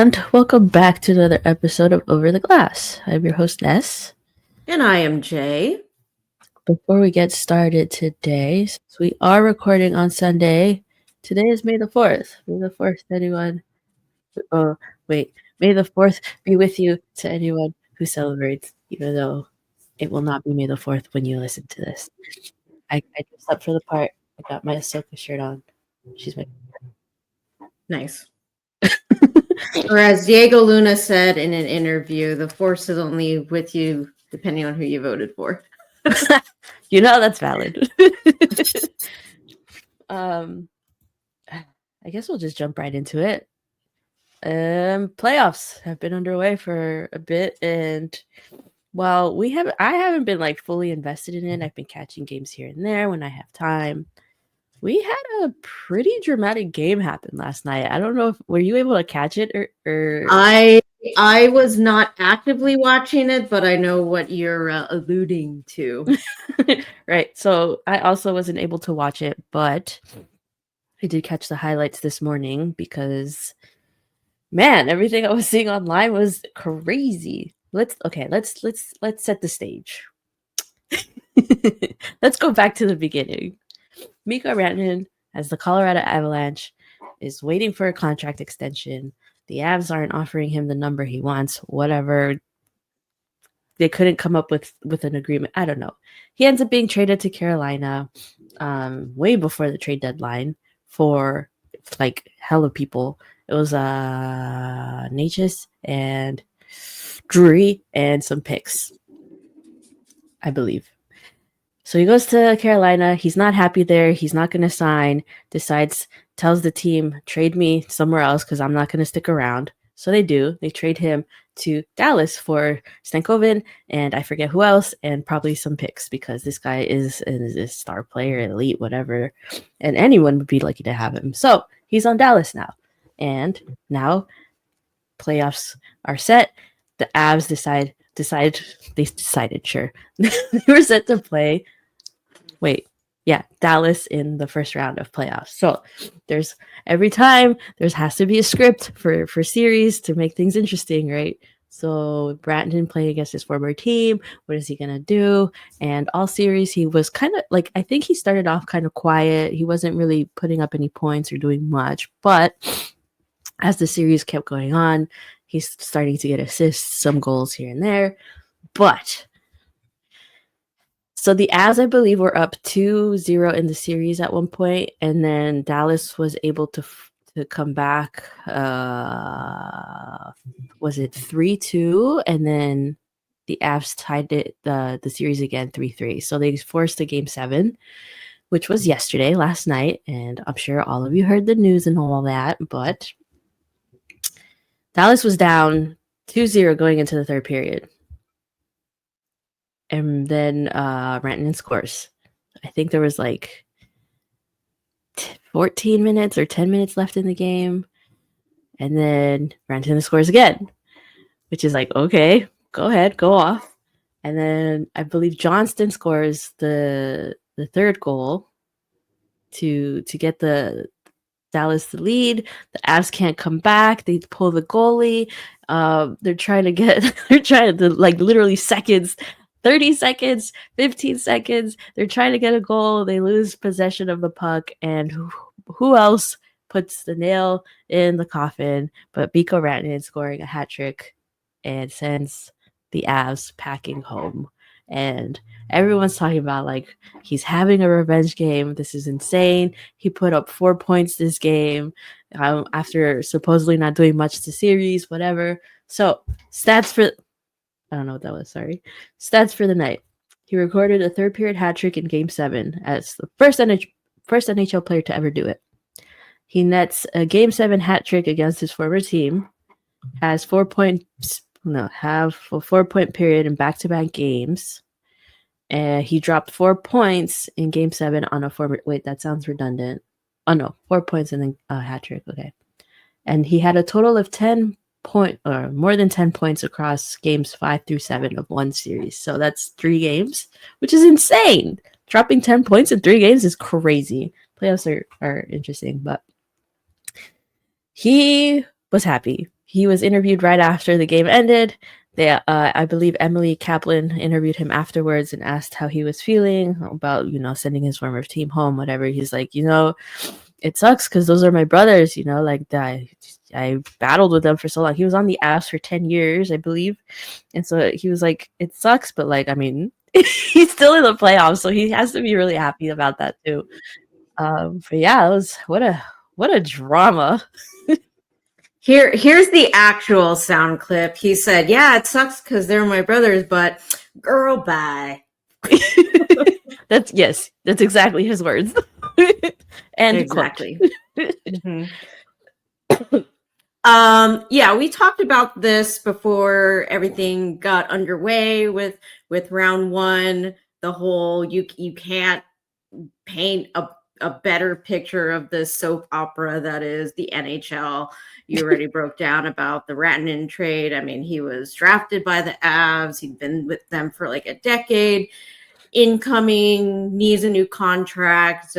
and welcome back to another episode of Over the Glass. I'm your host, Ness. And I am Jay. Before we get started today, since we are recording on Sunday, today is May the 4th. May the 4th, anyone. Oh, wait. May the 4th be with you to anyone who celebrates, even though it will not be May the 4th when you listen to this. I dressed up for the part. I got my Ahsoka shirt on. She's my. Nice. Or as Diego Luna said in an interview, the Force is only with you depending on who you voted for. You know that's valid. I guess we'll just jump right into it. Playoffs have been underway for a bit, and while I haven't been like fully invested in it. I've been catching games here and there when I have time. We had a pretty dramatic game happen last night. I don't know if were you able to catch it or I was not actively watching it, but I know what you're alluding to. Right. So I also wasn't able to watch it, but I did catch the highlights this morning because man, everything I was seeing online was crazy. Let's set the stage. Let's go back to the beginning. Mikko Rantanen, as the Colorado Avalanche, is waiting for a contract extension. The Avs aren't offering him the number he wants. Whatever. They couldn't come up with an agreement. I don't know. He ends up being traded to Carolina way before the trade deadline for like hell of people. It was Natchez and Drury and some picks, I believe. So he goes to Carolina. He's not happy there. He's not going to sign. Tells the team, trade me somewhere else because I'm not going to stick around. So they do. They trade him to Dallas for Stankoven and I forget who else and probably some picks because this guy is a star player, elite, whatever. And anyone would be lucky to have him. So he's on Dallas now. And now playoffs are set. The Avs decided, sure. They were set to play. Dallas in the first round of playoffs. So every time there has to be a script for series to make things interesting, right? So Brandon playing against his former team. What is he going to do? And all series, he was kind of like, I think he started off kind of quiet. He wasn't really putting up any points or doing much. But as the series kept going on, he's starting to get assists, some goals here and there. But so the Avs, I believe, were up 2-0 in the series at one point, and then Dallas was able to come back. Was it 3-2? And then the Avs tied the series again 3-3. So they forced a game 7, which was last night, and I'm sure all of you heard the news and all that, but Dallas was down 2-0 going into the third period. And then Rantanen scores. I think there was like 14 minutes or 10 minutes left in the game. And then Rantanen scores again, which is like, okay, go ahead, go off. And then I believe Johnston scores the third goal to get the Dallas the lead. The Avs can't come back. They pull the goalie. They're trying to like literally seconds. 30 seconds, 15 seconds. They're trying to get a goal. They lose possession of the puck. And who else puts the nail in the coffin but Mikko Rantanen scoring a hat trick and sends the Avs packing home. And everyone's talking about like he's having a revenge game. This is insane. He put up 4 points this game after supposedly not doing much to series, whatever. So stats for... I don't know what that was, sorry. Stats for the night. He recorded a third period hat trick in Game 7 as the first NHL player to ever do it. He nets a Game 7 hat trick against his former team, has 4 points, have a 4-point period in back-to-back games. He dropped 4 points in Game 7 on a former... Wait, that sounds redundant. Oh, no, 4 points and then a hat trick, okay. And he had a total of more than 10 points across games 5 through 7 of one series. So that's 3 games, which is insane. Dropping 10 points in 3 games is crazy. Playoffs are interesting, but he was happy. he was interviewed right after the game ended. I believe Emily Kaplan interviewed him afterwards and asked how he was feeling about, sending his former team home, whatever. He's like, it sucks because those are my brothers, like I battled with them for so long. He was on the Avs for 10 years, I believe. And so he was like, it sucks, but like, I mean, he's still in the playoffs, so he has to be really happy about that too. But yeah, it was what a drama. Here's the actual sound clip. He said, "Yeah, it sucks because they're my brothers, but girl, bye." That's exactly his words. And exactly. Yeah, we talked about this before everything got underway with round one. The whole you can't paint a better picture of the soap opera that is the NHL. You already broke down about the Rantanen trade. I mean, he was drafted by the Avs. He'd been with them for like a decade. Incoming, needs a new contract.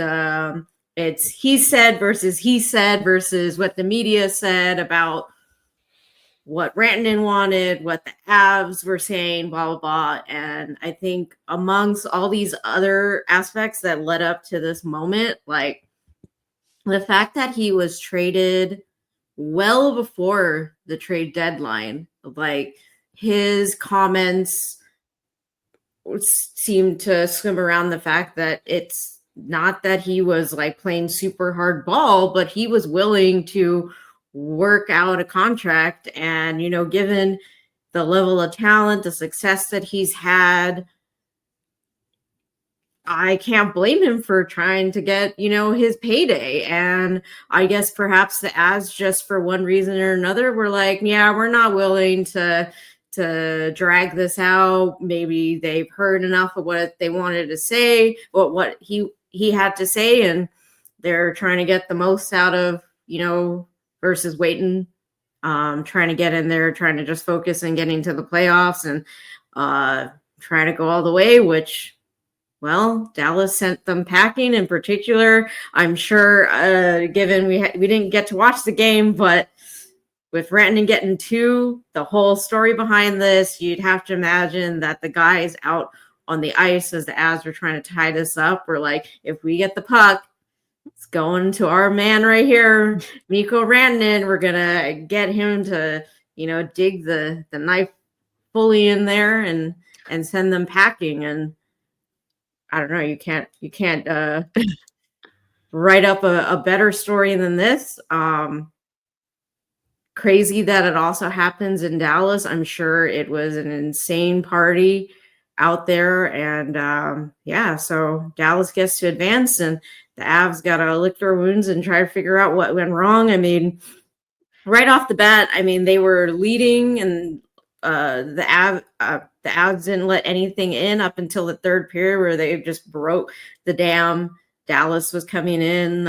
It's he said versus what the media said about what Rantanen wanted, what the Avs were saying, blah, blah, blah. And I think amongst all these other aspects that led up to this moment, like the fact that he was traded well before the trade deadline, like his comments seemed to swim around the fact that it's not that he was like playing super hard ball, but he was willing to work out a contract. And, given the level of talent, the success that he's had, I can't blame him for trying to get, his payday. And I guess perhaps the Avs, just for one reason or another, were like, yeah, we're not willing to drag this out. Maybe they've heard enough of what they wanted to say, what he had to say, and they're trying to get the most out of, versus waiting, trying to get in there, trying to just focus and getting to the playoffs and trying to go all the way, which, well, Dallas sent them packing. In particular, I'm sure, given we didn't get to watch the game, but with Rantanen getting 2, the whole story behind this, you'd have to imagine that the guys out on the ice as the Avs were trying to tie this up were like, if we get the puck, it's going to our man right here, Mikko Rantanen. We're going to get him to, dig the knife fully in there and send them packing. And I don't know, you can't write up a better story than this. Crazy that it also happens in Dallas. I'm sure it was an insane party out there. And so Dallas gets to advance, and the Avs got to lick their wounds and try to figure out what went wrong. I mean, right off the bat, they were leading, and the Avs didn't let anything in up until the third period, where they just broke the dam. Dallas was coming in.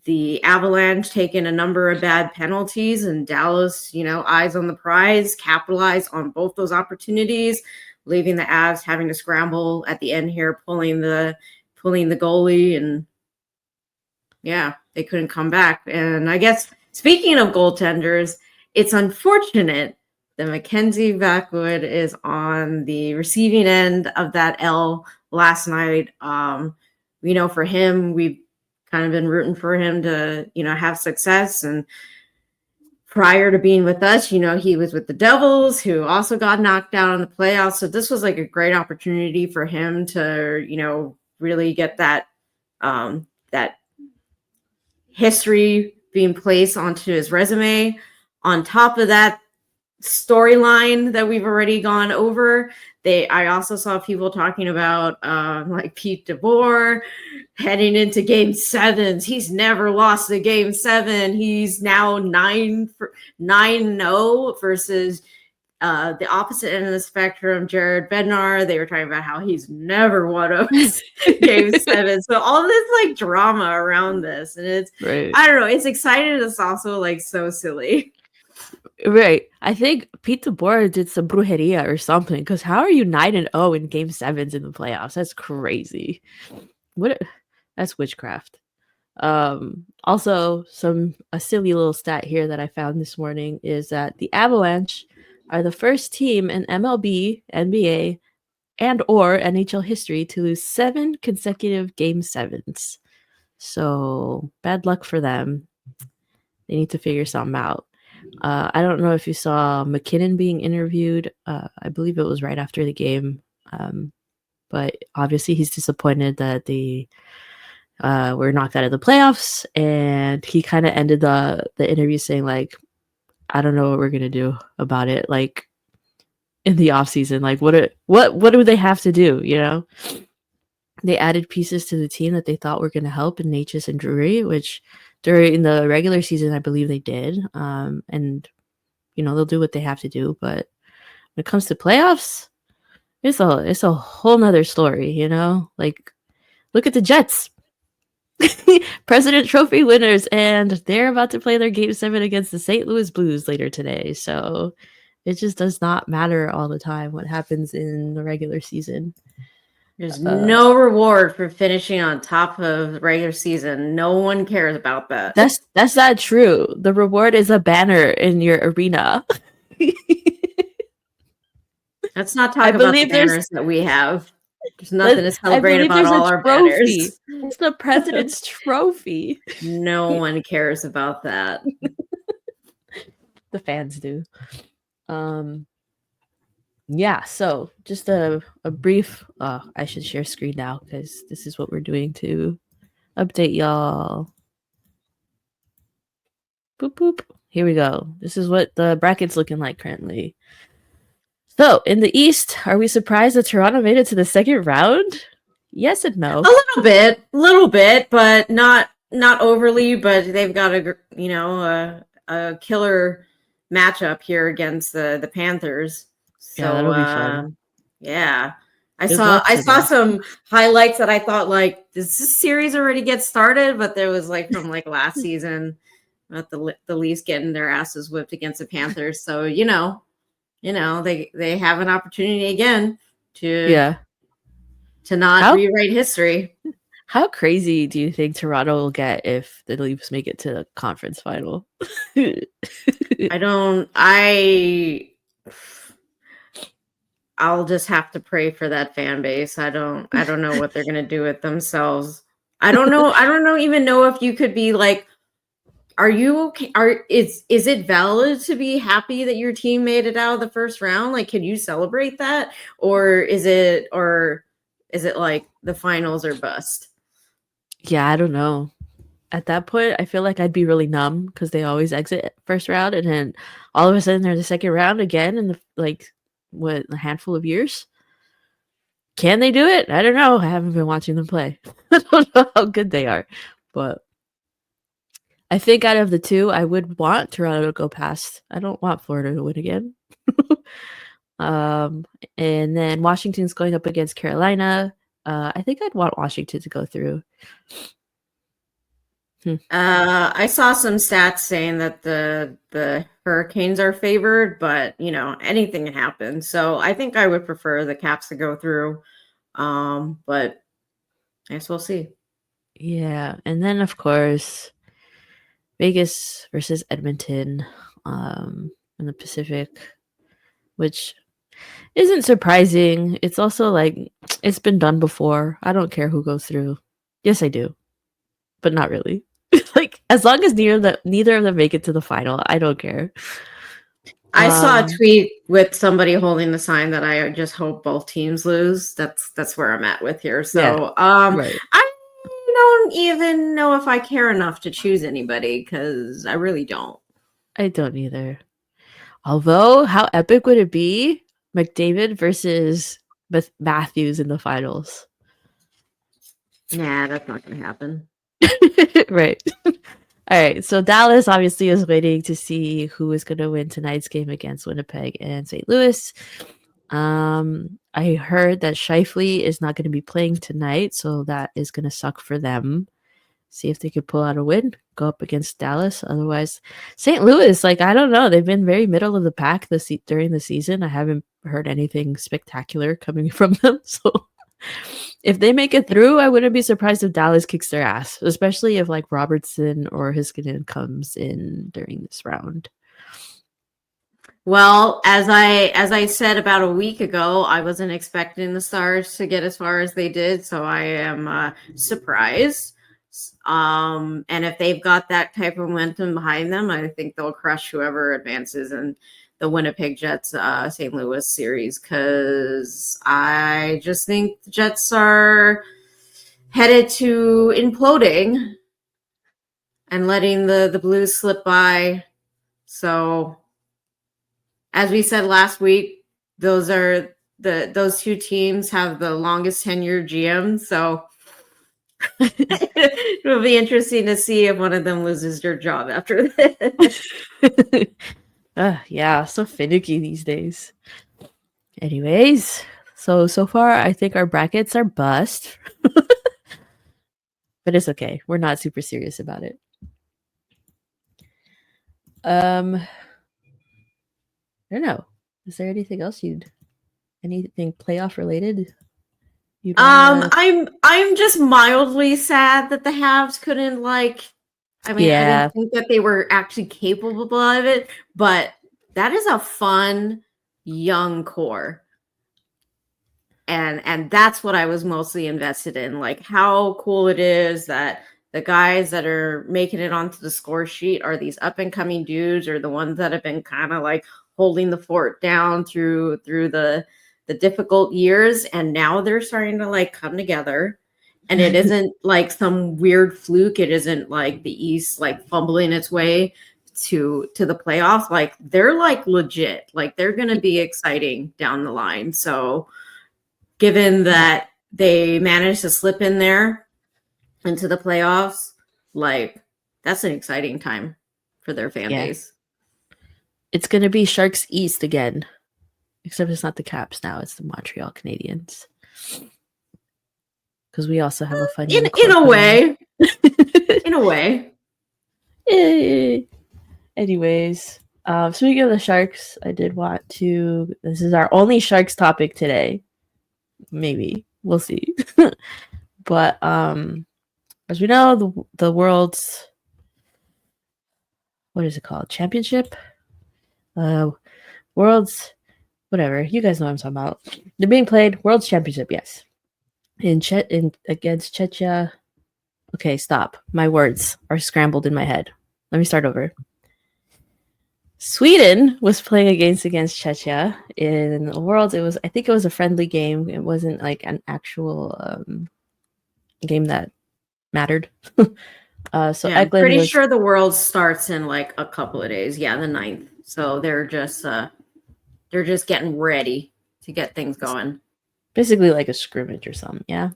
The Avalanche taking a number of bad penalties, and Dallas, eyes on the prize, capitalized on both those opportunities, leaving the Avs having to scramble at the end here, pulling the goalie, and yeah, they couldn't come back. And I guess speaking of goaltenders, it's unfortunate that Mackenzie Blackwood is on the receiving end of that L last night. For him, we've kind of been rooting for him to, have success. And prior to being with us, he was with the Devils, who also got knocked out in the playoffs. So this was like a great opportunity for him to, really get that that history being placed onto his resume. On top of that storyline that we've already gone over, I also saw people talking about like Pete DeBoer heading into game 7s. He's never lost a game 7. He's now 9-0 versus the opposite end of the spectrum, Jared Bednar. They were talking about how he's never won a game 7. So all this like drama around this, and it's right. I don't know, it's exciting. It's also like so silly. Right. I think Pete DeBoer did some brujeria or something, because how are you 9-0 in game 7s in the playoffs? That's crazy. That's witchcraft. Also, a silly little stat here that I found this morning is that the Avalanche are the first team in MLB, NBA, and or NHL history to lose 7 consecutive Game 7s. So bad luck for them. They need to figure something out. I don't know if you saw McKinnon being interviewed. I believe it was right after the game. But obviously he's disappointed that they were knocked out of the playoffs. And he kind of ended the interview saying, like, I don't know what we're going to do about it. Like, in the off season, like what do they have to do? You know, they added pieces to the team that they thought were going to help in Natchez and Drury, which during the regular season, I believe they did. And you know, they'll do what they have to do. But when it comes to playoffs, it's a whole nother story. You know, like look at the Jets. President Trophy winners, and they're about to play their Game 7 against the St. Louis Blues later today. So it just does not matter all the time what happens in the regular season. There's no reward for finishing on top of the regular season. No one cares about that. That's not true. The reward is a banner in your arena. Let's not talk about the banners that we have. There's nothing to celebrate about all our banners. It's the president's trophy. No one cares about that. The fans do. Yeah, so just a brief I should share screen now because this is what we're doing to update y'all. Boop boop. Here we go. This is what the bracket's looking like currently. So, in the East, are we surprised that Toronto made it to the second round? Yes and no. A little bit, but not overly. But they've got a killer matchup here against the Panthers. So, yeah, that'll be fun. Yeah, I saw some highlights that I thought, like, does this series already get started? But there was like from like last season, about the Leafs getting their asses whipped against the Panthers. So you know, they have an opportunity again to not rewrite history. How crazy do you think Toronto will get if the Leafs make it to the conference final? I'll just have to pray for that fan base. I don't know what they're gonna do with themselves. I don't know even know if you could be like, are you okay? Is it valid to be happy that your team made it out of the first round? Like, can you celebrate that? Or is it like the finals or bust? Yeah, I don't know. At that point, I feel like I'd be really numb because they always exit first round, and then all of a sudden they're in the second round again in a handful of years. Can they do it? I don't know. I haven't been watching them play. I don't know how good they are, but I think out of the two, I would want Toronto to go past. I don't want Florida to win again. And then Washington's going up against Carolina. I think I'd want Washington to go through. I saw some stats saying that the Hurricanes are favored, but anything can happen. So I think I would prefer the Caps to go through. But I guess we'll see. Yeah, and then of course Vegas versus Edmonton in the Pacific, which isn't surprising. It's also like it's been done before. I don't care who goes through. Yes, I do, but not really. Like as long as neither of them make it to the final, I don't care. I saw a tweet with somebody holding the sign that I just hope both teams lose. That's where I'm at with here. So right. I don't even know if I care enough to choose anybody because I really don't. I don't either. Although, how epic would it be? McDavid versus Matthews in the finals. Nah, that's not going to happen. Right. All right. So Dallas obviously is waiting to see who is going to win tonight's game against Winnipeg and St. Louis. I heard that Scheifele is not going to be playing tonight, so that is going to suck for them. See if they could pull out a win, go up against Dallas. Otherwise, St. Louis, like, I don't know. They've been very middle of the pack during the season. I haven't heard anything spectacular coming from them. So If they make it through, I wouldn't be surprised if Dallas kicks their ass, especially if like Robertson or Hiskinen comes in during this round. Well, as I said about a week ago, I wasn't expecting the Stars to get as far as they did, so I am surprised. And if they've got that type of momentum behind them, I think they'll crush whoever advances in the Winnipeg Jets St. Louis series, because I just think the Jets are headed to imploding and letting the Blues slip by. So, as we said last week, those two teams have the longest tenured GM. So it'll be interesting to see if one of them loses their job after this. Yeah, so finicky these days. Anyways, so far I think our brackets are bust. But it's okay. We're not super serious about it. I don't know. Is there anything else anything playoff related? I'm just mildly sad that the Habs couldn't I didn't think that they were actually capable of it, but that is a fun young core. And that's what I was mostly invested in, like how cool it is that the guys that are making it onto the score sheet are these up and coming dudes, or the ones that have been kind of like holding the fort down through the difficult years, and now they're starting to like come together. And it isn't like some weird fluke. It isn't like the East like fumbling its way to the playoffs. Like they're like legit. Like they're going to be exciting down the line. So given that they managed to slip in there into the playoffs, like that's an exciting time for their fan base. It's going to be Sharks East again, except it's not the Caps now. It's the Montreal Canadiens. Because we also have a fun in a way. In a way. Anyways, speaking of the Sharks, I did want to. This is our only Sharks topic today. Maybe we'll see. But as we know, the world's, what is it called? Championship? World's whatever. You guys know what I'm talking about. They're being played. World's Championship, yes. Against Czechia. Okay, stop. My words are scrambled in my head. Let me start over. Sweden was playing against Czechia in the Worlds. I think it was a friendly game. It wasn't like an actual game that mattered. So yeah, I'm Eklund pretty sure the World starts in like a couple of days. Yeah, the 9th. So they're just getting ready to get things going. Basically like a scrimmage or something, yeah.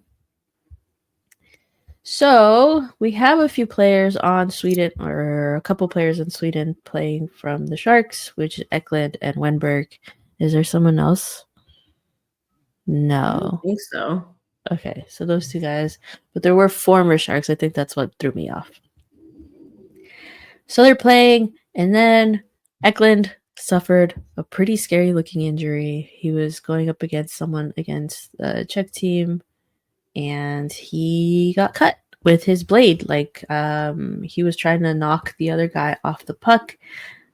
So we have a few players on Sweden, or a couple players in Sweden playing from the Sharks, which is Eklund and Wenberg. Is there someone else? No. I don't think so. Okay, so those two guys. But there were former Sharks. I think that's what threw me off. So they're playing, and then Eklund suffered a pretty scary looking injury. He was going up against someone against the Czech team, and he got cut with his blade. Like he was trying to knock the other guy off the puck.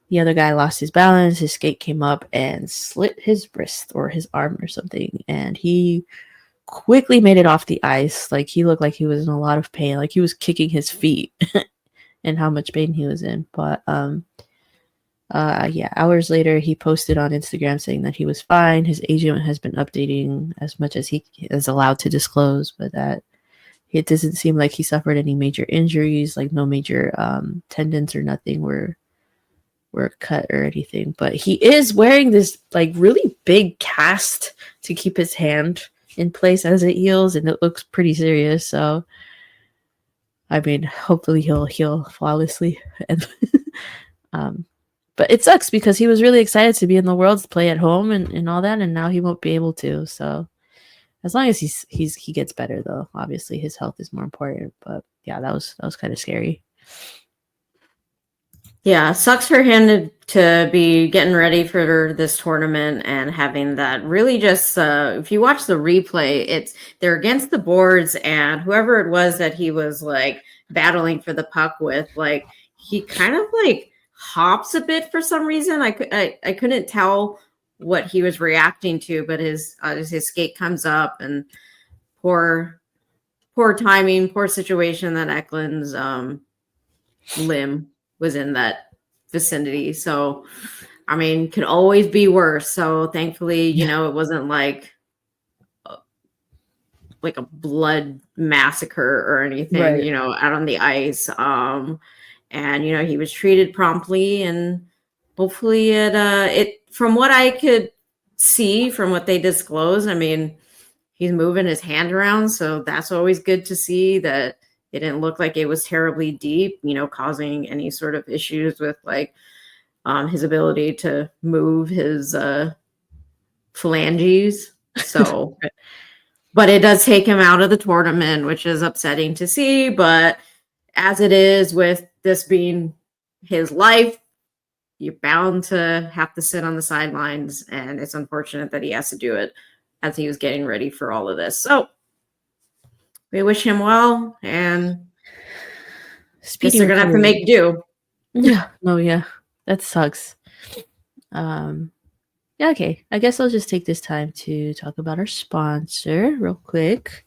The other guy lost his balance. His skate came up and slit his wrist or his arm or something, and he quickly made it off the ice. Like he looked like he was in a lot of pain, like he was kicking his feet and how much pain he was in. But hours later he posted on Instagram saying that he was fine. His agent has been updating as much as he is allowed to disclose, but that it doesn't seem like he suffered any major injuries, like no major tendons or nothing were cut or anything. But he is wearing this like really big cast to keep his hand in place as it heals, and it looks pretty serious. So I mean, hopefully he'll heal flawlessly. And but it sucks because he was really excited to be in the Worlds, to play at home and all that, and now he won't be able to. So as long as he gets better, though, obviously his health is more important. But yeah, that was kind of scary. Yeah, sucks for him to be getting ready for this tournament and having that really just if you watch the replay, they're against the boards, and whoever it was that he was like battling for the puck with, like he kind of like hops a bit for some reason. I couldn't tell what he was reacting to, but his skate comes up, and poor timing, poor situation that Eklund's limb was in that vicinity. So, I mean, could always be worse. So thankfully, you know, it wasn't like a blood massacre or anything, Right. you know, out on the ice. And you know, he was treated promptly, and hopefully it from what I could see from what they disclosed, I mean, he's moving his hand around, so that's always good to see that it didn't look like it was terribly deep, you know, causing any sort of issues with like his ability to move his phalanges. So, but it does take him out of the tournament, which is upsetting to see. But as it is with this being his life, you're bound to have to sit on the sidelines, and it's unfortunate that he has to do it as he was getting ready for all of this. So we wish him well, and guess they're gonna have to make do. Yeah. Oh yeah. That sucks. Yeah, okay. I guess I'll just take this time to talk about our sponsor real quick.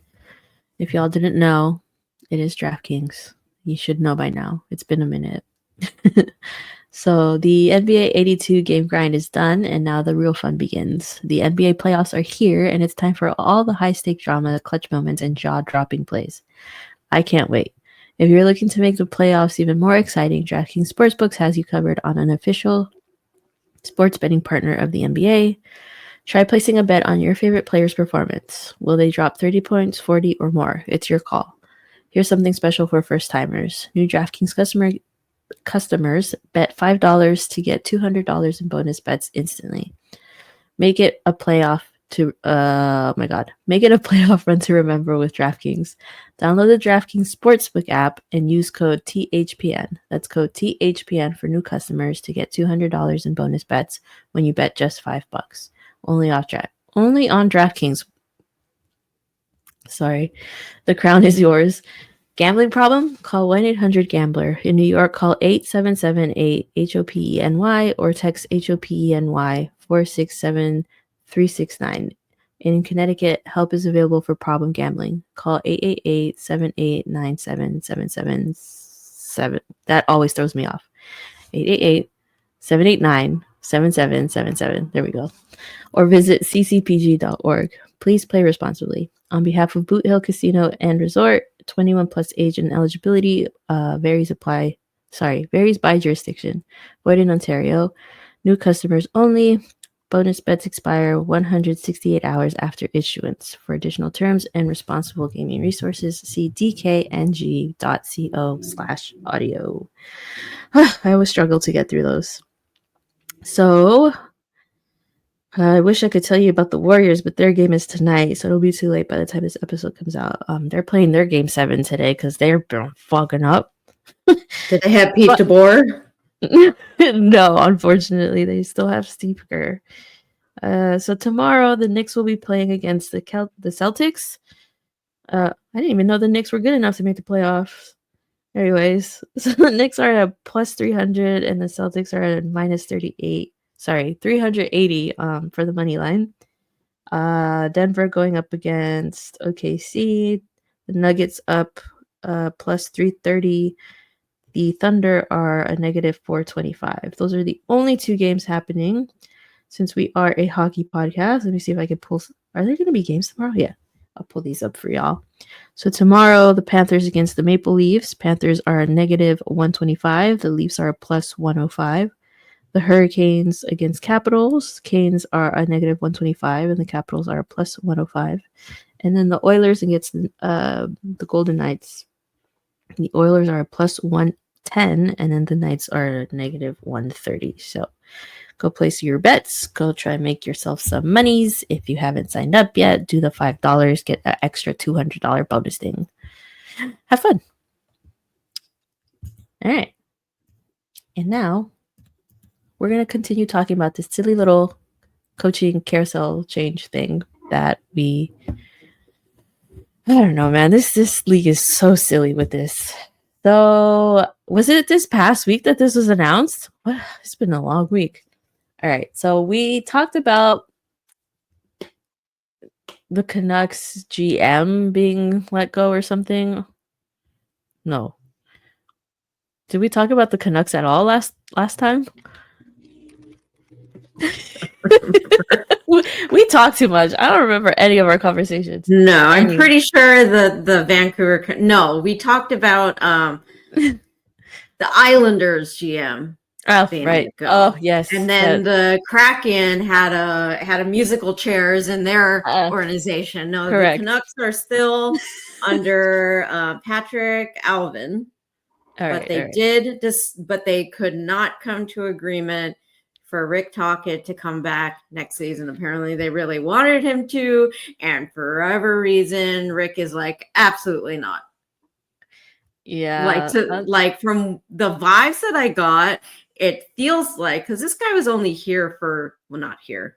If y'all didn't know, it is DraftKings. You should know by now. It's been a minute. So the NBA 82 game grind is done, and now the real fun begins. The NBA playoffs are here, and it's time for all the high-stake drama, clutch moments, and jaw-dropping plays. I can't wait. If you're looking to make the playoffs even more exciting, DraftKings Sportsbooks has you covered on an official sports betting partner of the NBA. Try placing a bet on your favorite player's performance. Will they drop 30 points, 40, or more? It's your call. Here's something special for first-timers. New DraftKings customers bet $5 to get $200 in bonus bets instantly. Make it a playoff run to remember with DraftKings. Download the DraftKings Sportsbook app and use code THPN. That's code THPN for new customers to get $200 in bonus bets when you bet just $5. Only on DraftKings. Sorry. The crown is yours. Gambling problem? Call 1-800-GAMBLER. In New York, call 877-8-HOPENY or text HOPENY 467-369. In Connecticut, help is available for problem gambling. Call 888-7897-777. That always throws me off. 888-789-7777. There we go. Or visit ccpg.org. Please play responsibly. On behalf of Boot Hill Casino and Resort, 21 plus age and eligibility varies by jurisdiction. Void in Ontario. New customers only. Bonus bets expire 168 hours after issuance. For additional terms and responsible gaming resources, see dkng.co/audio. I always struggle to get through those. So I wish I could tell you about the Warriors, but their game is tonight, so it'll be too late by the time this episode comes out. They're playing their game 7 today because they're fucking up. Did they have Pete DeBoer? No, unfortunately, they still have Steve Kerr. So tomorrow, the Knicks will be playing against the Celtics. I didn't even know the Knicks were good enough to make the playoffs. Anyways, so the Knicks are at plus 300 and the Celtics are at minus 38. Sorry, 380 for the money line. Denver going up against OKC. The Nuggets up plus 330. The Thunder are a negative 425. Those are the only 2 games happening since we are a hockey podcast. Let me see if I can pull. Are there going to be games tomorrow? Yeah, I'll pull these up for y'all. So tomorrow, the Panthers against the Maple Leafs. Panthers are a negative 125. The Leafs are a plus 105. The Hurricanes against Capitals. Canes are a negative 125, and the Capitals are a plus 105. And then the Oilers against the Golden Knights. The Oilers are a plus 110, and then the Knights are a negative 130. So go place your bets. Go try and make yourself some monies. If you haven't signed up yet, do the $5. Get that extra $200 bonus thing. Have fun. All right. And now we're going to continue talking about this silly little coaching carousel change thing that I don't know, man. This league is so silly with this. So, was it this past week that this was announced? What? It's been a long week. All right. So, we talked about the Canucks GM being let go or something. No. Did we talk about the Canucks at all last time? we talked too much. I don't remember any of our conversations. No, I'm pretty sure the Vancouver. No, we talked about the Islanders GM. Oh, right. Oh, yes. And then the Kraken had a musical chairs in their organization. No, correct. The Canucks are still under Patrick Alvin. But they could not come to agreement for Rick Tocchet to come back next season. Apparently they really wanted him to, and for whatever reason, Rick is like, absolutely not. Yeah. Like from the vibes that I got, it feels like, because this guy was only here for, well, not here.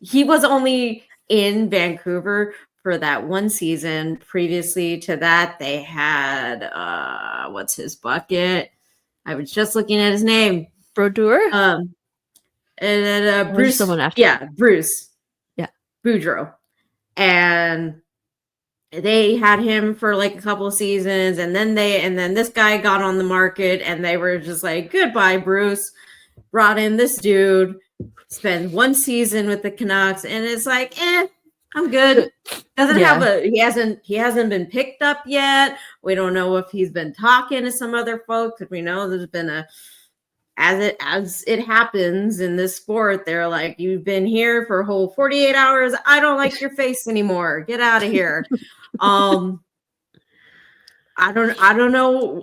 He was only in Vancouver for that one season. Previously to that, they had, what's his bucket? I was just looking at his name. Brodeur? And Bruce. Someone after. Yeah, Bruce. Yeah. Boudreau. And they had him for like a couple of seasons, and then this guy got on the market, and they were just like, goodbye, Bruce. Brought in this dude, spent one season with the Canucks, and it's like, I'm good. He hasn't been picked up yet. We don't know if he's been talking to some other folks. If we know there's been as it happens in this sport, they're like, you've been here for a whole 48 hours. I don't like your face anymore. Get out of here. I don't know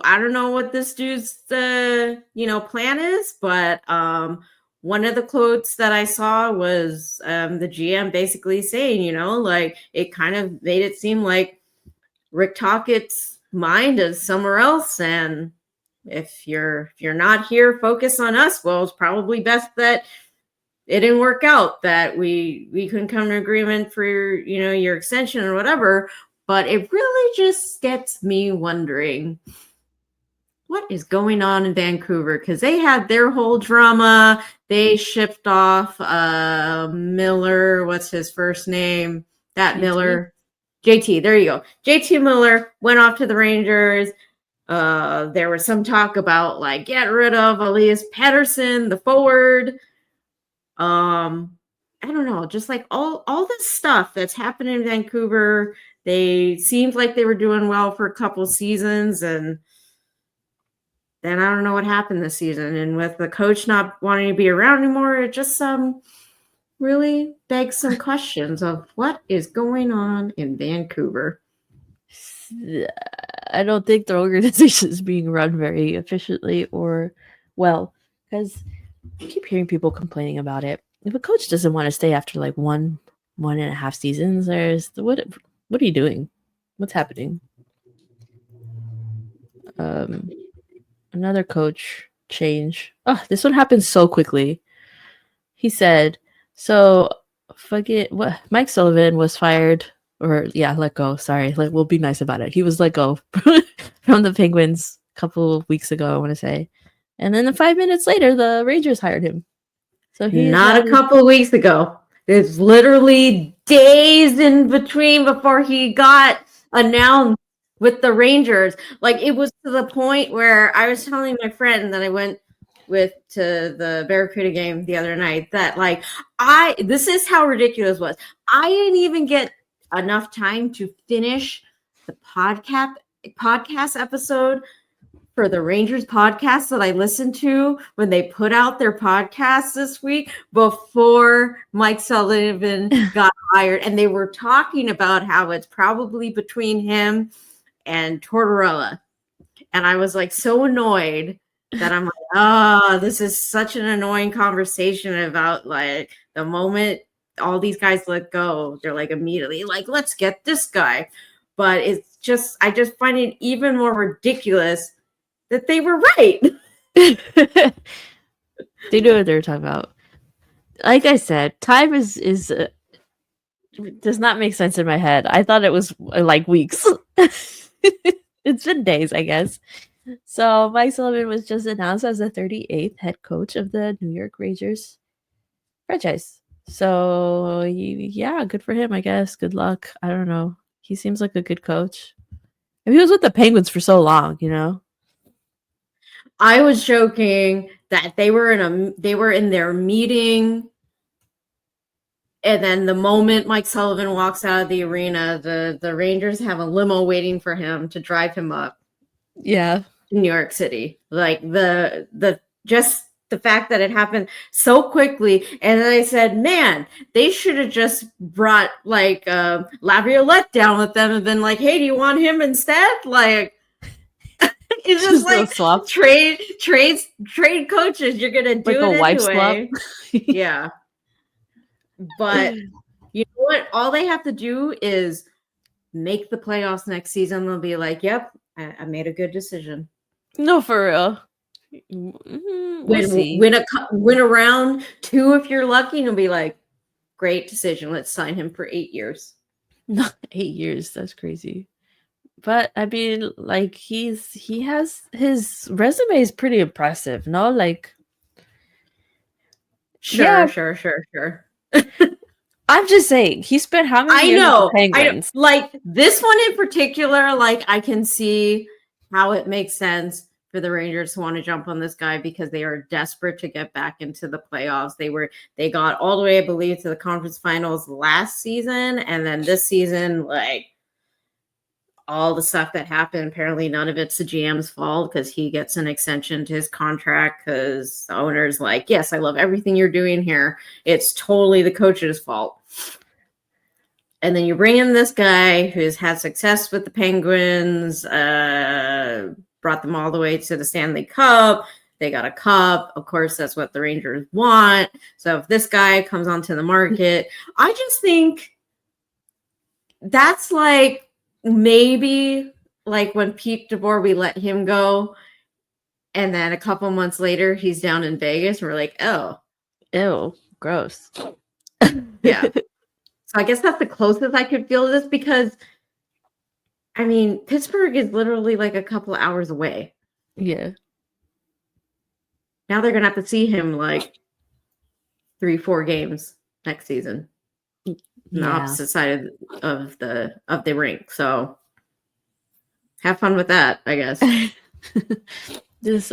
what this dude's plan is, but one of the quotes that I saw was the GM basically saying, like, it kind of made it seem like Rick Tocchet's mind is somewhere else, and if you're not here, focus on us. Well, it's probably best that it didn't work out, that we couldn't come to agreement for your extension or whatever. But it really just gets me wondering what is going on in Vancouver, because they had their whole drama. They shipped off Miller. What's his first name? That JT? Miller. JT. There you go. JT Miller went off to the Rangers. There was some talk about like get rid of Elias Pettersson, the forward. I don't know, just like all this stuff that's happened in Vancouver. They seemed like they were doing well for a couple seasons, and then I don't know what happened this season. And with the coach not wanting to be around anymore, it just really begs some questions of what is going on in Vancouver. I don't think the organization is being run very efficiently or well, because I keep hearing people complaining about it. If a coach doesn't want to stay after like one and a half seasons, what are you doing? What's happening? Another coach change. Oh, this one happened so quickly. He said, so what Mike Sullivan was fired. Or, let go. Sorry. We'll be nice about it. He was let go from the Penguins a couple of weeks ago, I want to say. And then 5 minutes later, the Rangers hired him. So he's not a couple of weeks ago. There's literally days in between before he got announced with the Rangers. Like, it was to the point where I was telling my friend that I went with to the Barracuda game the other night that, like, this is how ridiculous it was. I didn't even get enough time to finish the podcast episode for the Rangers podcast that I listened to when they put out their podcast this week before Mike Sullivan got hired. And they were talking about how it's probably between him and Tortorella. And I was like so annoyed that I'm like, this is such an annoying conversation about like the moment all these guys let go, they're like immediately like, let's get this guy. But I just find it even more ridiculous that they were right. They knew what they were talking about. Like I said, time is does not make sense in my head. I thought it was like weeks. It's been days, I guess. So Mike Sullivan was just announced as the 38th head coach of the New York Rangers franchise. So yeah, good for him, I guess. Good luck. I don't know. He seems like a good coach. And he was with the Penguins for so long, you know. I was joking that they were in their meeting, and then the moment Mike Sullivan walks out of the arena, the Rangers have a limo waiting for him to drive him up. Yeah. New York City. Like the just the fact that it happened so quickly. And then I said, man, they should have just brought like Laviolette down with them and been like, hey, do you want him instead? Like it's just like swap. trade coaches. You're gonna do like it a wife anyway. swap. Yeah. But you know what? All they have to do is make the playoffs next season. They'll be like, yep, I made a good decision. No, for real. We'll see. Win a round 2 if you're lucky, and you'll be like, great decision. Let's sign him for 8 years. Not 8 years. That's crazy. But I mean, like he has his resume is pretty impressive. No, like Sure. I'm just saying he spent how many years with the Penguins? Like this one in particular, like I can see how it makes sense for the Rangers to want to jump on this guy because they are desperate to get back into the playoffs. They got all the way, I believe, to the conference finals last season, and then this season, like all the stuff that happened, apparently none of it's the GM's fault because he gets an extension to his contract because the owner's like, yes, I love everything you're doing here. It's totally the coach's fault. And then you bring in this guy who's had success with the Penguins, brought them all the way to the Stanley Cup. They got a cup. Of course, that's what the Rangers want. So if this guy comes onto the market, I just think that's like maybe like when Pete DeBoer, we let him go. And then a couple months later, he's down in Vegas. And we're like, oh. Ew, gross. Yeah. So I guess that's the closest I could feel to this because, I mean, Pittsburgh is literally like a couple hours away. Yeah. Now they're going to have to see him like 3-4 games next season. Yeah. On the opposite side of the rink. So have fun with that, I guess. This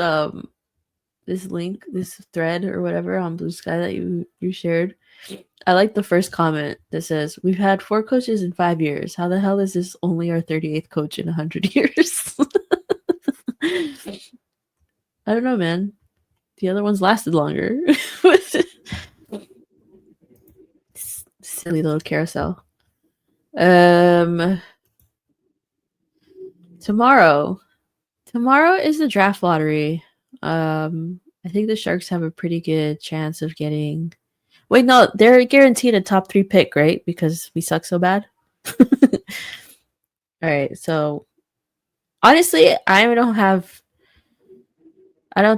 link, this thread or whatever on Blue Sky that you shared. I like the first comment that says, we've had 4 coaches in 5 years. How the hell is this only our 38th coach in 100 years? I don't know, man. The other ones lasted longer. Silly little carousel. Tomorrow is the draft lottery. I think the Sharks have a pretty good chance of getting... Wait, no, they're guaranteed a top 3 pick, right? Because we suck so bad. All right, so honestly, I don't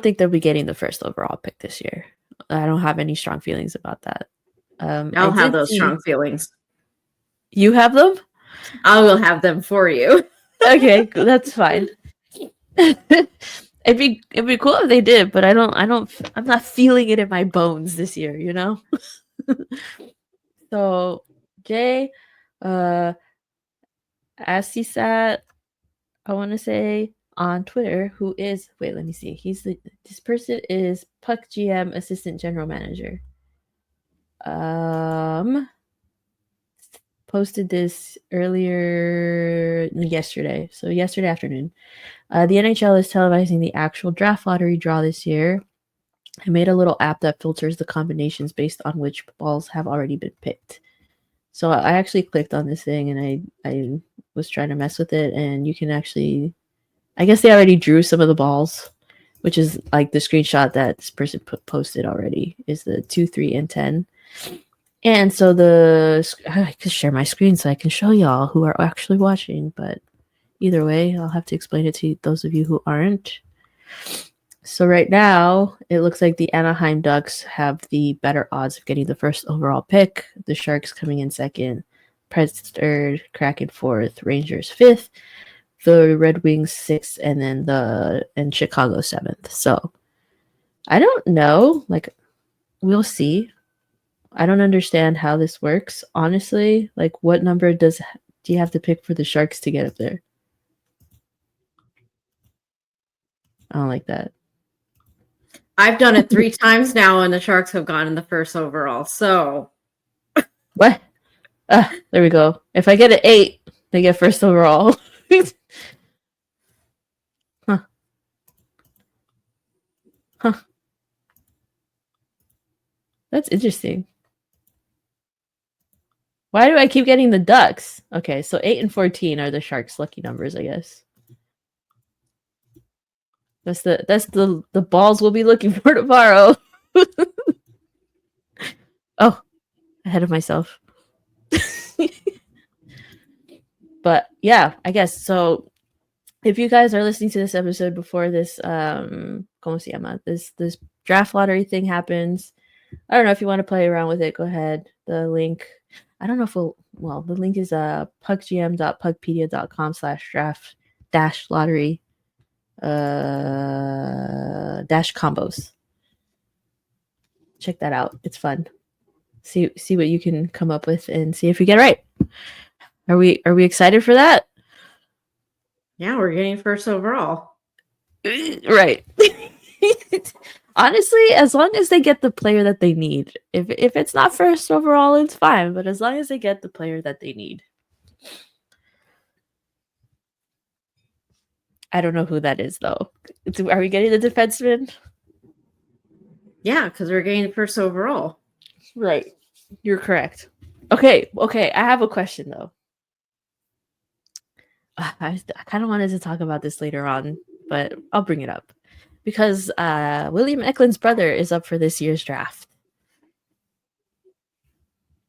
think they'll be getting the first overall pick this year. I don't have any strong feelings about that. I'll have those strong feelings. You have them? I will have them for you. Okay, that's fine. It'd be cool if they did, but I'm not feeling it in my bones this year, you know? So Jay, Assisat, I want to say on Twitter, who is let me see. This person is Puck GM Assistant General Manager. Posted this earlier yesterday. So yesterday afternoon. The NHL is televising the actual draft lottery draw this year. I made a little app that filters the combinations based on which balls have already been picked. So I actually clicked on this thing and I was trying to mess with it, and you can actually, I guess they already drew some of the balls, which is like the screenshot that this person posted already is the 2, 3, and 10. And so I could share my screen so I can show y'all who are actually watching, but either way, I'll have to explain it to those of you who aren't. So right now, it looks like the Anaheim Ducks have the better odds of getting the first overall pick. The Sharks coming in second, Preds third, Kraken fourth, Rangers fifth, the Red Wings sixth, and then Chicago seventh. So I don't know. Like, we'll see. I don't understand how this works, honestly. Like, what number do you have to pick for the Sharks to get up there? I don't like that. I've done it 3 times now, and the Sharks have gone in the first overall. So What? There we go. If I get an 8, they get first overall. Huh. Huh. That's interesting. Why do I keep getting the Ducks? Okay, so 8 and 14 are the Sharks' lucky numbers, I guess. That's the balls we'll be looking for tomorrow. Oh, ahead of myself. But yeah, I guess so. If you guys are listening to this episode before this, ¿cómo se llama? This draft lottery thing happens, I don't know if you want to play around with it. Go ahead. The link, I don't know if the link is puckgm.puckpedia.com/draft-lottery dash combos. Check that out. It's fun. See what you can come up with and see if you get it right. Are we excited for that? yeah, we're getting first overall. Right. Honestly, as long as they get the player that they need. If it's not first overall, it's fine. But as long as they get the player that they need. I don't know who that is, though. Are we getting the defenseman? Yeah, because we're getting first overall. Right. You're correct. Okay. I have a question, though. I kind of wanted to talk about this later on, but I'll bring it up. Because William Eklund's brother is up for this year's draft.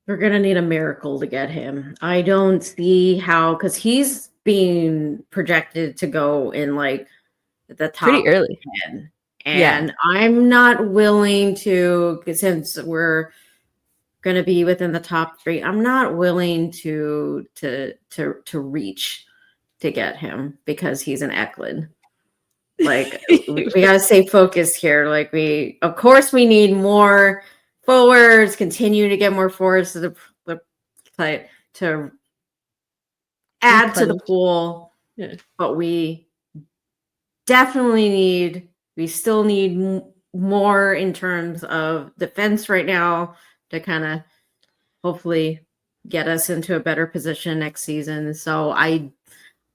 We're going to need a miracle to get him. I don't see how, because he's being projected to go in like the top Pretty early. 10. And I'm not willing to, since we're going to be within the top 3, I'm not willing to reach to get him because he's an Eklund. Like we gotta stay focused here. Like of course we need more forwards, continue to get more forwards to the play to add to the pool. Yeah. But we definitely still need more in terms of defense right now to kind of hopefully get us into a better position next season. So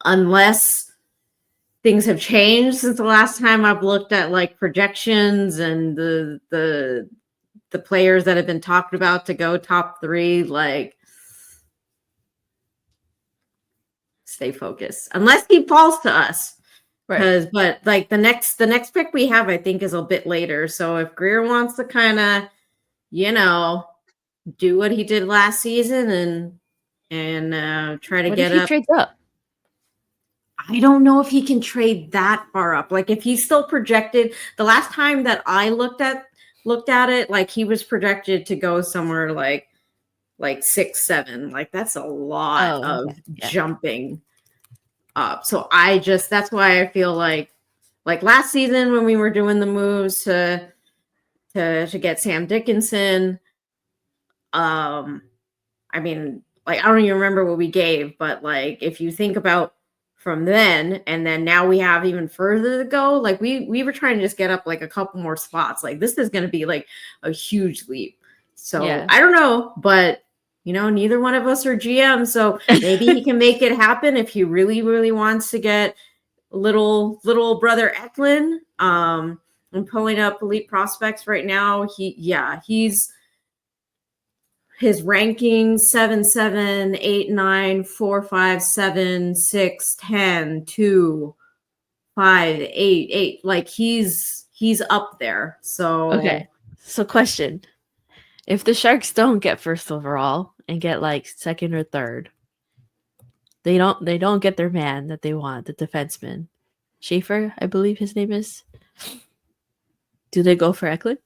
unless things have changed since the last time I've looked at like projections and the players that have been talked about to go top 3, like stay focused unless he falls to us. Right. But like the next pick we have, I think, is a bit later. So if Greer wants to kind of, do what he did last season and try to get up. He trades up? I don't know if he can trade that far up. Like if he's still projected, the last time that I looked at it, like he was projected to go somewhere like 6, 7. Like that's a lot of jumping up. So that's why I feel like last season when we were doing the moves to get Sam Dickinson, I mean, like I don't even remember what we gave, but like if you think about from then and then now we have even further to go, like we were trying to just get up like a couple more spots. Like this is going to be like a huge leap. So I don't know, but neither one of us are GM, so maybe he can make it happen if he really, really wants to get little brother Eklund. I'm pulling up elite prospects right now. He's his rankings 7, 7, 8, 9, 4, 5, 7, 6, 10, 2, 5, 8, 8. Like he's up there. So okay. So question: if the Sharks don't get first overall and get like second or third, they don't get their man that they want, the defenseman, Schaefer, I believe his name is. Do they go for Eklund?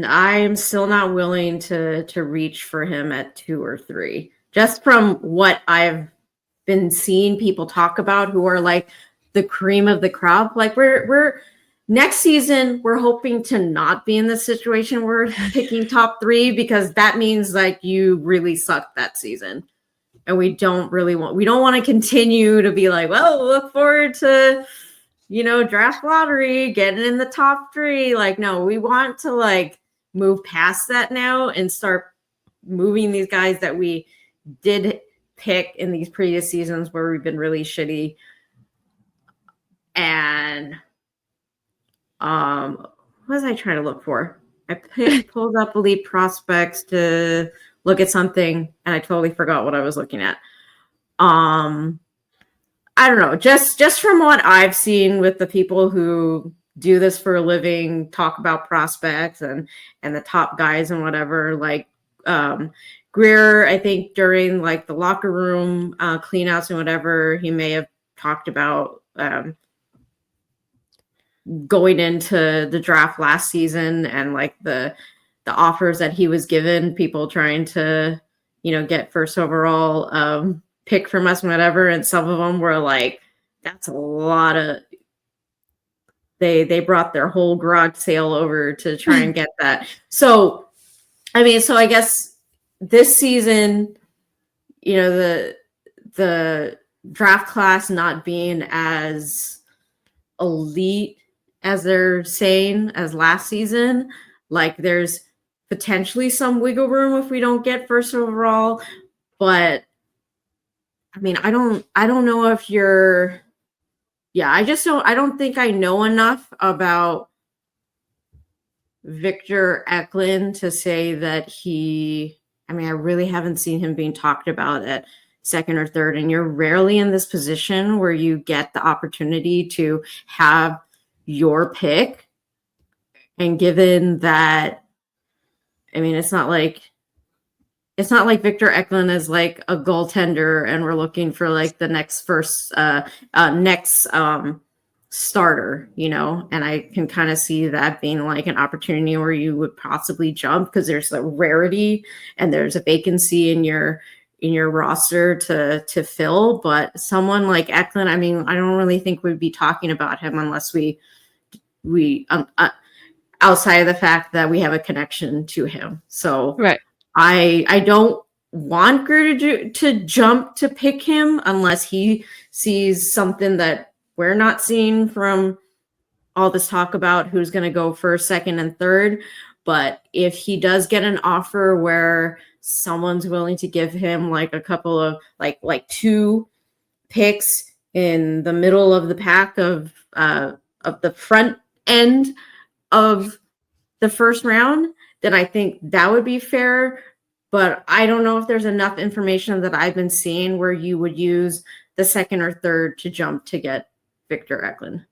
I'm still not willing to reach for him at 2 or 3. Just from what I've been seeing people talk about who are like the cream of the crop. Like we're next season, we're hoping to not be in the situation where we're picking top 3, because that means like you really sucked that season. And we don't want to continue to be like, well, look forward to, draft lottery, getting in the top 3. Like, no, we want to like move past that now and start moving these guys that we did pick in these previous seasons where we've been really shitty. And what was I trying to look for? I pulled up Elite Prospects to look at something, and I totally forgot what I was looking at. I don't know. Just from what I've seen with the people who do this for a living, talk about prospects and the top guys and whatever, like Greer, I think during like the locker room cleanouts and whatever, he may have talked about going into the draft last season and like the offers that he was given, people trying to, get first overall pick from us and whatever. And some of them were like, that's a lot of, they brought their whole garage sale over to try and get that. So, I guess this season, the draft class not being as elite as they're saying as last season, like there's potentially some wiggle room if we don't get first overall. But I don't know if you're, I don't think I know enough about Victor Eklund to say that I really haven't seen him being talked about at second or third, and you're rarely in this position where you get the opportunity to have your pick. And given that, it's not like Victor Eklund is like a goaltender and we're looking for like the next starter, and I can kind of see that being like an opportunity where you would possibly jump because there's a rarity and there's a vacancy in your roster to fill. But someone like Eklund, I don't really think we'd be talking about him unless we outside of the fact that we have a connection to him. So right. I don't want Cuda to jump to pick him unless he sees something that we're not seeing from all this talk about who's going to go first, second, and third. But if he does get an offer where someone's willing to give him like a couple of like 2 picks in the middle of the pack of the front end of the first round, then I think that would be fair. But I don't know if there's enough information that I've been seeing where you would use the second or third to jump to get Victor Eklund.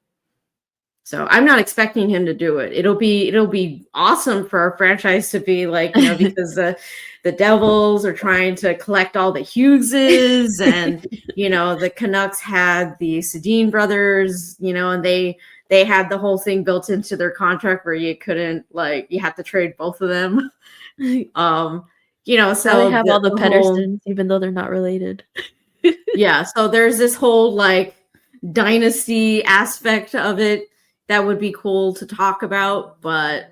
So I'm not expecting him to do it. It'll be awesome for our franchise to be like, because the Devils are trying to collect all the Hugheses and, the Canucks had the Sedin brothers, and they had the whole thing built into their contract where you couldn't you had to trade both of them. So they have all the Pedersons, even though they're not related. Yeah. So there's this whole like dynasty aspect of it that would be cool to talk about. But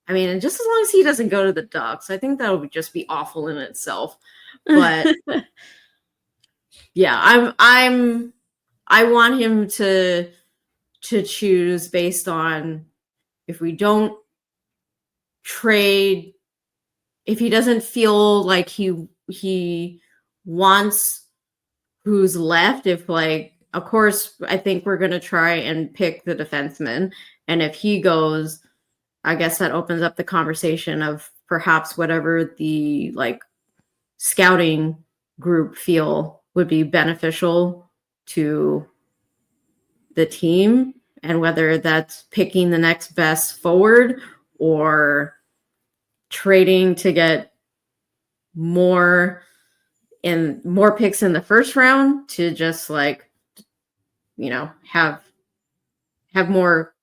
and just as long as he doesn't go to the Ducks, I think that would just be awful in itself. But yeah, I want him to choose based on if we don't trade, if he doesn't feel like he wants who's left, if of course, I think we're going to try and pick the defenseman. And if he goes, I guess that opens up the conversation of perhaps whatever the scouting group feel would be beneficial to the team, and whether that's picking the next best forward or trading to get more picks in the first round to just have have more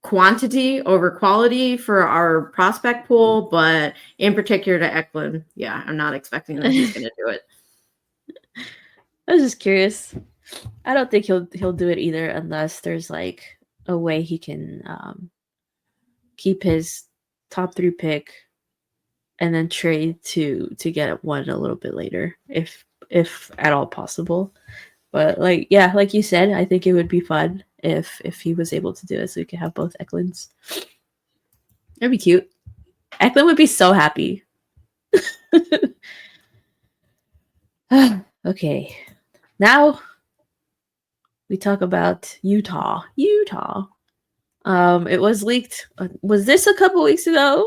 quantity over quality for our prospect pool, but in particular to Eklund, yeah, I'm not expecting that he's going to do it. I was just curious. I don't think he'll do it either unless there's like a way he can keep his top 3 pick and then trade to get one a little bit later, if at all possible. But like, yeah, like you said, I think it would be fun if he was able to do it, so we could have both Eklunds. That'd be cute. Eklund would be so happy. Okay, now we talk about Utah. It was leaked. Was this a couple weeks ago?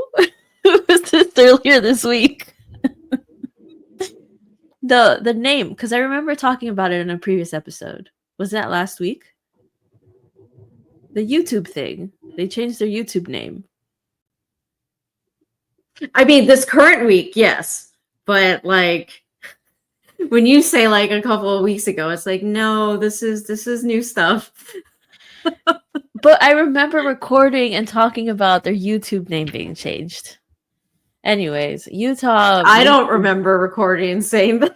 Was this earlier this week? The name, because I remember talking about it in a previous episode. Was that last week? The YouTube thing. They changed their YouTube name. I mean, this current week, yes. But like when you say like a couple of weeks ago, it's like, no, this is new stuff. But I remember recording and talking about their YouTube name being changed. Anyways, Utah. I don't remember recording and saying that.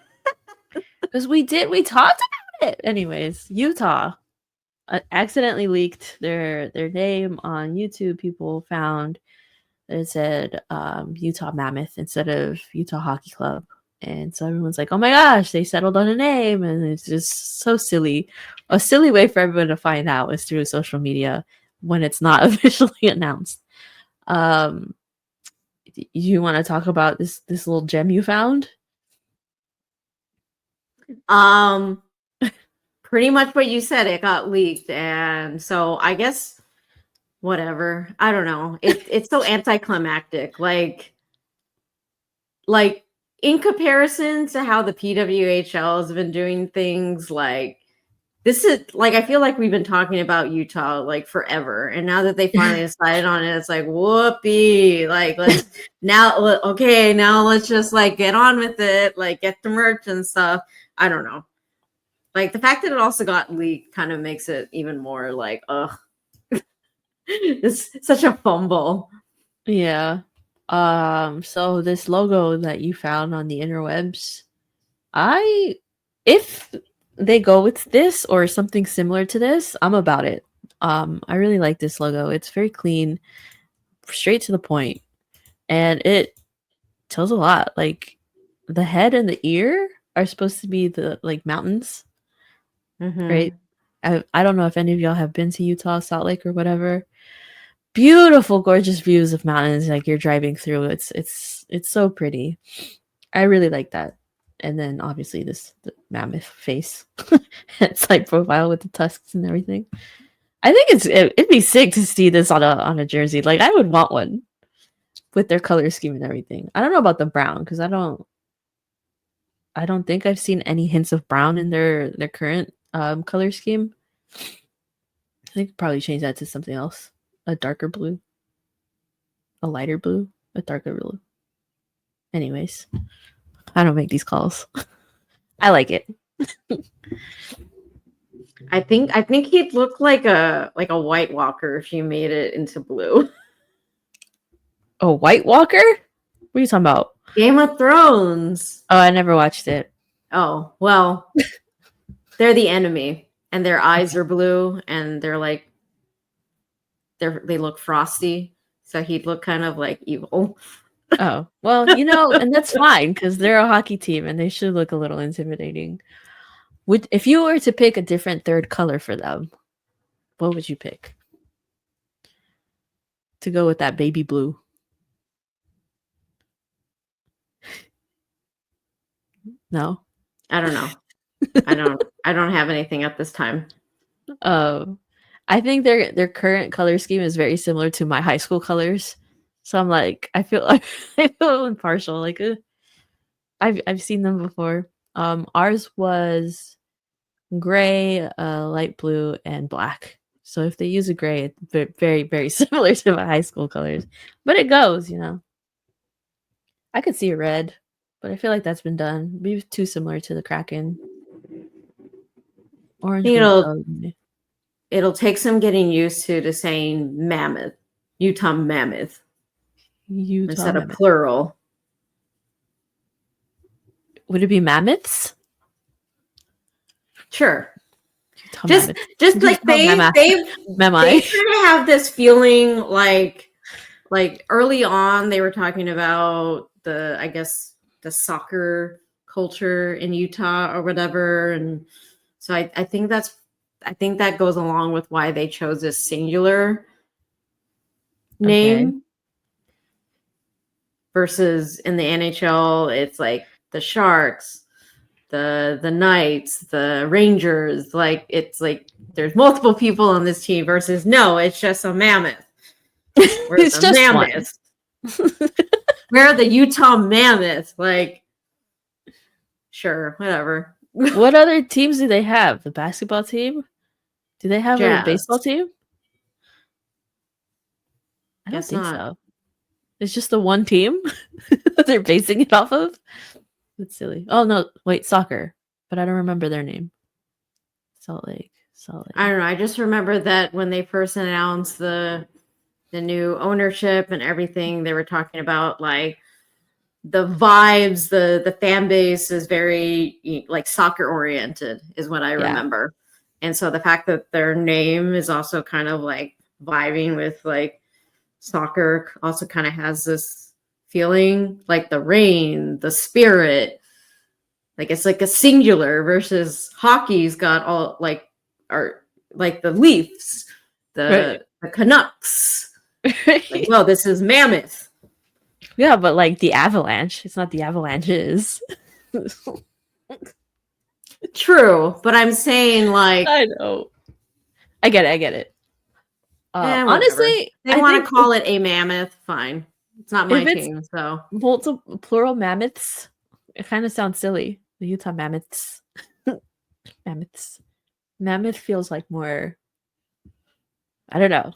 Because we talked about it. Anyways, Utah accidentally leaked their name on YouTube. People found that it said Utah Mammoth instead of Utah Hockey Club. And so everyone's like, oh my gosh, they settled on a name. And it's just so silly. A silly way for everyone to find out is through social media when it's not officially announced. You want to talk about this little gem you found? Pretty much what you said. It got leaked, and so I guess whatever. I don't know. It's so anticlimactic. Like in comparison to how the PWHL has been doing things, like this is like, I feel like we've been talking about Utah like forever, and now that they finally decided on it, it's like whoopee. Like let's now let's just like get on with it, like get the merch and stuff. I don't know. Like the fact that it also got leaked kind of makes it even more like, ugh. It's such a fumble. Yeah. So this logo that you found on the interwebs, if they go with this or something similar to this, I'm about it. I really like this logo. It's very clean, straight to the point, and it tells a lot. Like the head and the ear are supposed to be the like mountains, right? I don't know if any of y'all have been to Utah, Salt Lake, or whatever. Beautiful, gorgeous views of mountains like you're driving through. It's so pretty. I really like that. And then obviously the mammoth face. It's like profile with the tusks and everything. I think it'd be sick to see this on a jersey. Like I would want one with their color scheme and everything. I don't know about the brown because I don't think I've seen any hints of brown in their current color scheme. I think probably change that to something else. A darker blue, a lighter blue, a darker blue. Anyways, I don't make these calls. I like it. I think he'd look like a White Walker if you made it into blue. A White Walker? What are you talking about? Game of Thrones. Oh, I never watched it. Oh, well, they're the enemy, and their eyes are blue, and they're like, they look frosty, so he'd look kind of like evil. Oh, well, and that's fine because they're a hockey team and they should look a little intimidating. If you were to pick a different third color for them, what would you pick to go with that baby blue? No, I don't know. I don't have anything at this time. I think their current color scheme is very similar to my high school colors. So I'm like, I feel impartial. Like, I've seen them before. Ours was gray, light blue, and black. So if they use a gray, it's very, very similar to my high school colors. But it goes, I could see a red, but I feel like that's been done. It'd be too similar to the Kraken. Orange. it'll take some getting used to saying Mammoth, Utah Mammoth, instead of Mammoth. plural. Would it be mammoths? Sure. Utah Just like they kind of have this feeling like early on they were talking about the soccer culture in Utah or whatever, and so I think that goes along with why they chose this singular name versus in the NHL it's like the Sharks, the Knights, the Rangers. Like it's like there's multiple people on this team versus no, it's just a Mammoth. It's just Mammoth. We're the Utah Mammoth. Like, sure, whatever. What other teams do they have? The basketball team? Do they have a baseball team? I don't think so. It's just the one team they're basing it off of. That's silly. Oh no, wait, soccer. But I don't remember their name. Salt Lake. I don't know. I just remember that when they first announced the new ownership and everything, they were talking about like the vibes, the fan base is very like soccer oriented is what I remember. And so the fact that their name is also kind of like vibing with like soccer also kind of has this feeling like the rain, the spirit, like it's like a singular versus hockey's got all like the Leafs, the Canucks. Like, well, this is Mammoth. Yeah, but like the Avalanche, it's not the Avalanches. True, but I'm saying like I know. I get it. Honestly, they want to call it a mammoth. Fine, it's not my team, so multiple plural mammoths. It kind of sounds silly. The Utah Mammoths. Mammoths. Mammoth feels like more. I don't know.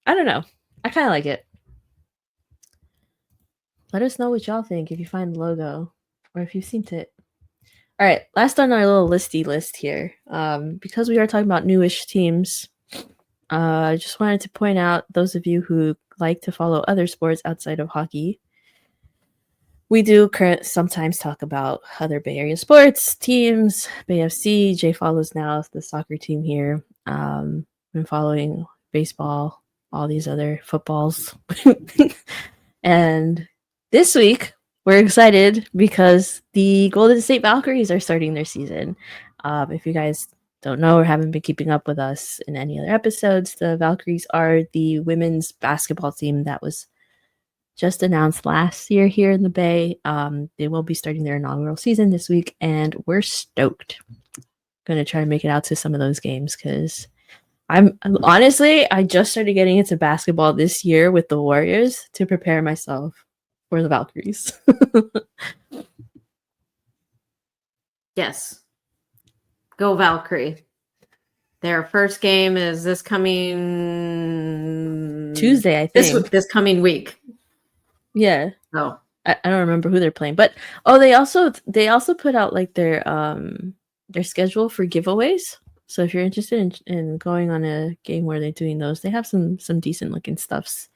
I kind of like it. Let us know what y'all think if you find the logo or if you've seen it. All right, last on our little listy list here. Because we are talking about newish teams, I just wanted to point out those of you who like to follow other sports outside of hockey. We do sometimes talk about other Bay Area sports teams, Bay FC. Jay follows now the soccer team here. Been following baseball, all these other footballs. And this week, we're excited because the Golden State Valkyries are starting their season. If you guys don't know or haven't been keeping up with us in any other episodes, the Valkyries are the women's basketball team that was just announced last year here in the Bay. They will be starting their inaugural season this week, and we're stoked. Going to try to make it out to some of those games because I just started getting into basketball this year with the Warriors to prepare myself for the Valkyries. Yes. Go Valkyrie. Their first game is this coming Tuesday, I think. This coming week. Yeah. Oh. I don't remember who they're playing, but they also put out like their schedule for giveaways. So if you're interested in going on a game where they're doing those, they have some decent looking stuffs.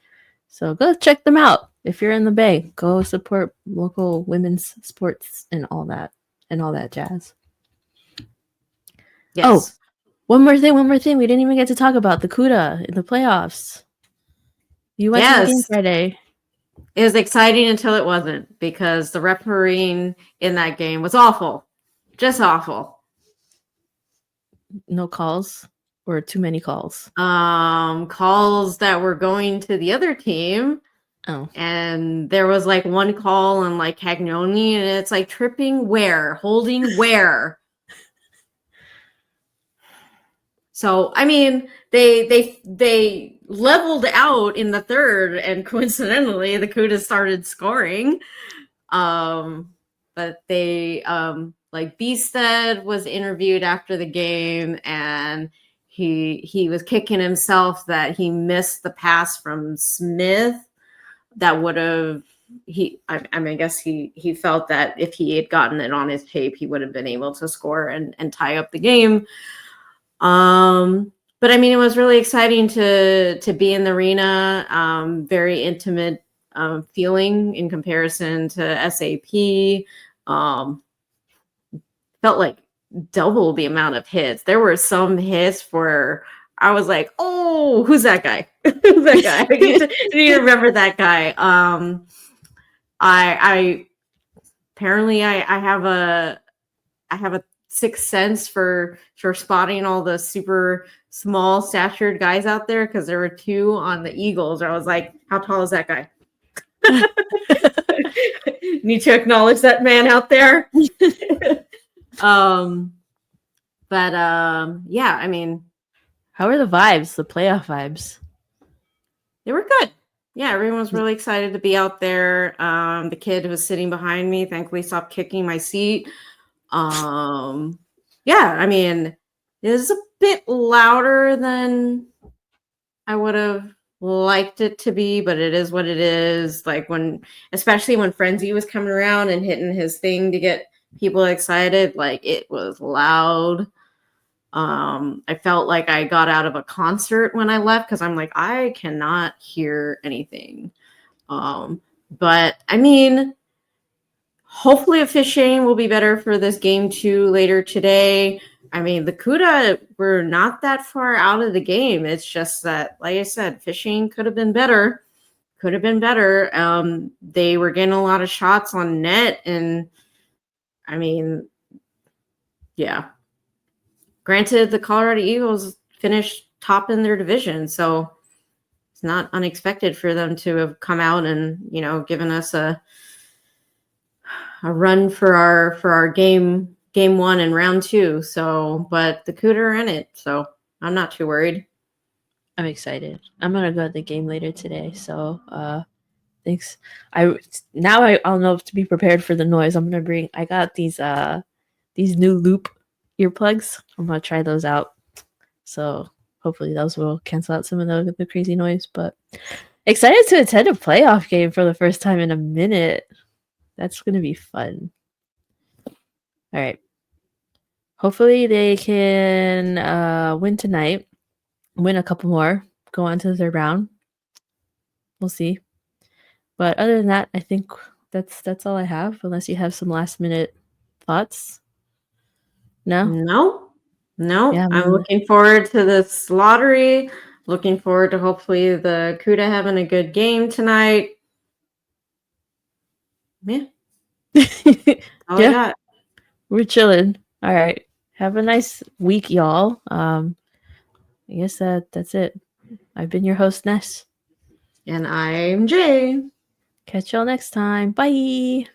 So go check them out. If you're in the Bay, go support local women's sports and all that jazz. Yes. Oh, one more thing. We didn't even get to talk about the Cuda in the playoffs. You went to the game Friday. It was exciting until it wasn't because the refereeing in that game was awful. Just awful. No calls or too many calls? Calls that were going to the other team. Oh. And there was like one call on like Cagnoni, and it's like tripping where? Holding where? So, I mean, they leveled out in the third, and coincidentally, the Cuda started scoring. But they, like Beestead was interviewed after the game, and he was kicking himself that he missed the pass from Smith. That would have, I guess he felt that if he had gotten it on his tape, he would have been able to score and tie up the game. But I mean, it was really exciting to be in the arena. Very intimate feeling in comparison to SAP. Felt like double the amount of hits. There were some hits where I was like, "Oh, who's that guy? Who's that guy?" I need to remember that guy. I apparently I have a sixth sense for spotting all the super small statured guys out there, because there were two on the Eagles. I was like, how tall is that guy? Need to acknowledge that man out there. Yeah, I mean, how are the vibes, the playoff vibes? They were good. Yeah, everyone was really excited to be out there. The kid who was sitting behind me thankfully stopped kicking my seat. Yeah, I mean, it was a bit louder than I would have liked it to be, but it is what it is. Like especially when Frenzy was coming around and hitting his thing to get people excited, like it was loud. I felt like I got out of a concert when I left, because I'm like, I cannot hear anything. But I mean, hopefully officiating will be better for this game 2 later today. I mean, the Cuda were not that far out of the game. It's just that, like I said, fishing could have been better. Could have been better. They were getting a lot of shots on net, and I mean, yeah. Granted, the Colorado Eagles finished top in their division, so it's not unexpected for them to have come out and, given us a run for our game 1 and round 2. So, but the Cuda are in it, so I'm not too worried. I'm excited. I'm gonna go to the game later today, so thanks. I'll know to be prepared for the noise. I got these new loop earplugs. I'm gonna try those out. So hopefully those will cancel out some of the crazy noise. But excited to attend a playoff game for the first time in a minute. That's gonna be fun. All right. Hopefully they can win tonight, win a couple more, go on to the third round. We'll see. But other than that, I think that's all I have, unless you have some last minute thoughts. No? Yeah, I'm looking forward to this lottery. Looking forward to hopefully the Cuda having a good game tonight. Yeah. All I got. We're chilling. All right. Have a nice week, y'all. I guess that's it. I've been your host, Ness. And I'm Jay. Catch y'all next time. Bye.